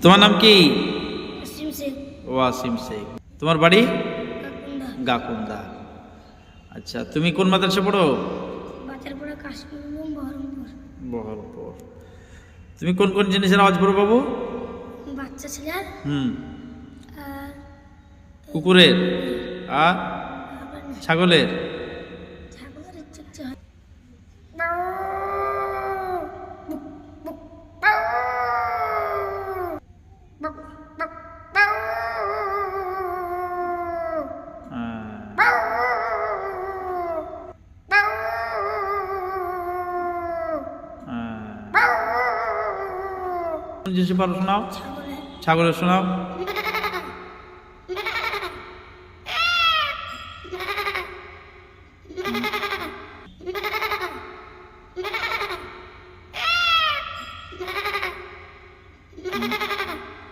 তোমার নাম কি? ওয়াসিম শেখ। ওয়াসিম শেখ। তোমার বাড়ি? কাকুন্দা। গাকুন্দা। আচ্ছা, তুমি কোন মাদ্রাসা পড়ো? বাজারপাড়া কাশ্মীর বহরমপুর। বহরমপুর। তুমি কোন কোন জিনিসের আওয়াজ পড়ো বাবু? বাচ্চা ছেলের আর কুকুরের আর আবার না, ছাগলের। ছাগলের ইচ্ছে হয়। কোন জিনিসের পারো শোনাও? ছাগলের ছাগলের শোনাও।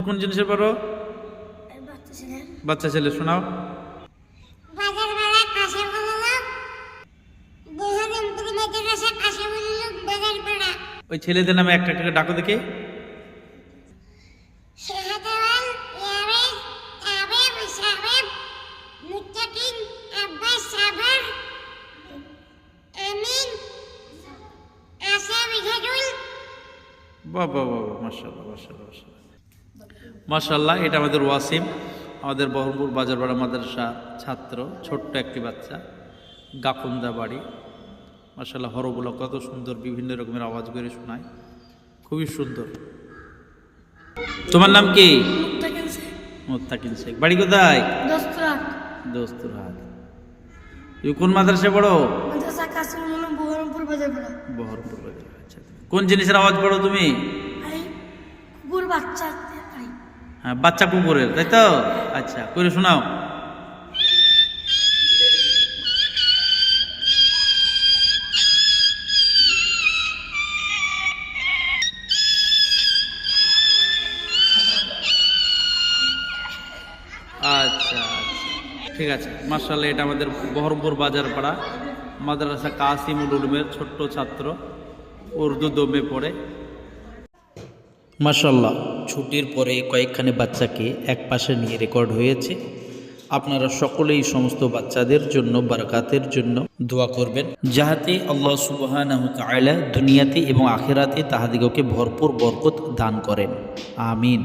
কোন জিনিসের পারো? বাচ্চা ছেলের বাচ্চা ছেলে শোনাও। বাজারপাড়া কাশাবুল বহরমপুর মাদ্রাসা কাশাবুল বাজারপাড়া। ওই ছেলেদের নামে একটা একটা ডাকো দেখে। শাহজালাল, ইয়ারেস, আবেব, সাবেব, মুত্তাকিন, আব্বাস, সাভার, আমিন, আসাম, ইজাজুল। বাহ বাহ বাহ বাহ, মাশাআল্লাহ মাশাআল্লাহ মাশাআল্লাহ মাশাআল্লাহ। এটা আমাদের ওয়াসিম, আমাদের বহরমপুর বাজারপাড়া মাদ্রাসা ছাত্র, ছোট্ট একটি বাচ্চা, গাকুন্দা বাড়ি। মাশাআল্লাহ, হরগুলো কত সুন্দর, বিভিন্ন রকমের আওয়াজ করে শোনায়, খুবই সুন্দর। তোমার নাম কি? মুত্তাকিন শেখ। মুত্তাকিন শেখ। বাড়ি কোথায়? দোস্তরাট দোস্তুরহাট। তুমি কোন মাদ্রাসায় পড়ো? মাদ্রাসা কাশিমুল বহরমপুর বাজারপাড়া। বহরমপুর বাজার। আচ্ছা, কোন জিনিসের আওয়াজ পড়ো তুমি? এই কুকুর বাচ্চা খাই। হ্যাঁ, বাচ্চা কুকুরের, তাই তো? আচ্ছা, করে শোনাও। আচ্ছা আচ্ছা, ঠিক আছে, মাশাআল্লাহ। এটা আমাদের বহরমপুর বাজারপাড়া মাদ্রাসা কাসিমুল উলুমের ছোট্ট ছাত্র, উর্দু দমে পড়ে। মাশাআল্লাহ, ছুটির পরে কয়েকখানি বাচ্চাকে এক পাশে নিয়ে রেকর্ড হয়েছে। আপনারা সকলেই সমস্ত বাচ্চাদের জন্য, বারাকাতের জন্য দোয়া করবেন, যাহাতে আল্লাহ সুবহানাহু ওয়া তাআলা দুনিয়াতে এবং আখিরাতে তাহাদিগকে ভরপুর বরকত দান করেন। আমিন।